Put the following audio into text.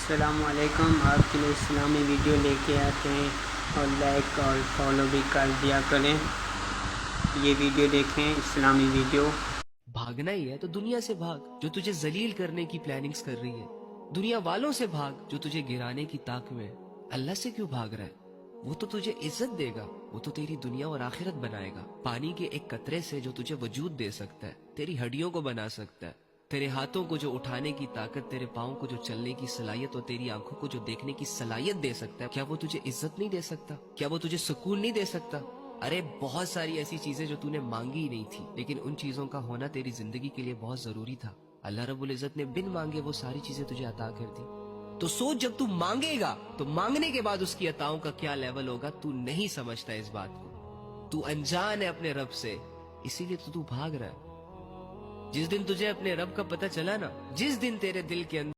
السلام علیکم، آپ کے لیے اسلامی ویڈیو لے کے آتے ہیں اور لائک اور فالو بھی کر دیا کریں۔ یہ ویڈیو دیکھیں، اسلامی ویڈیو۔ بھاگنا ہی ہے تو دنیا سے بھاگ جو تجھے ذلیل کرنے کی پلاننگز کر رہی ہے، دنیا والوں سے بھاگ جو تجھے گرانے کی طاق میں ہے۔ اللہ سے کیوں بھاگ رہا ہے؟ وہ تو تجھے عزت دے گا، وہ تو تیری دنیا اور آخرت بنائے گا۔ پانی کے ایک قطرے سے جو تجھے وجود دے سکتا ہے، تیری ہڈیوں کو بنا سکتا ہے، تیرے ہاتھوں کو جو اٹھانے کی طاقت، تیرے پاؤں کو جو چلنے کی صلاحیت اور تیری آنکھوں کو جو دیکھنے کی صلاحیت دے سکتا ہے، کیا وہ تجھے عزت نہیں دے سکتا؟ کیا وہ تجھے سکون نہیں دے سکتا؟ ارے بہت ساری ایسی چیزیں جو تو نے مانگی ہی نہیں تھی، لیکن ان چیزوں کا ہونا تیری زندگی کے لیے بہت ضروری تھا۔ اللہ رب العزت نے بن مانگے وہ ساری چیزیں تجھے عطا کر دی۔ تو سوچ، جب تو مانگے گا تو مانگنے کے بعد اس کی عطاؤں کا کیا لیول ہوگا، تو نہیں سمجھتا اس بات کو۔ تو انجان ہے اپنے رب سے، اسی لیے تو بھاگ رہا ہے۔ جس دن تجھے اپنے رب کا پتہ چلا نا، جس دن تیرے دل کے اندر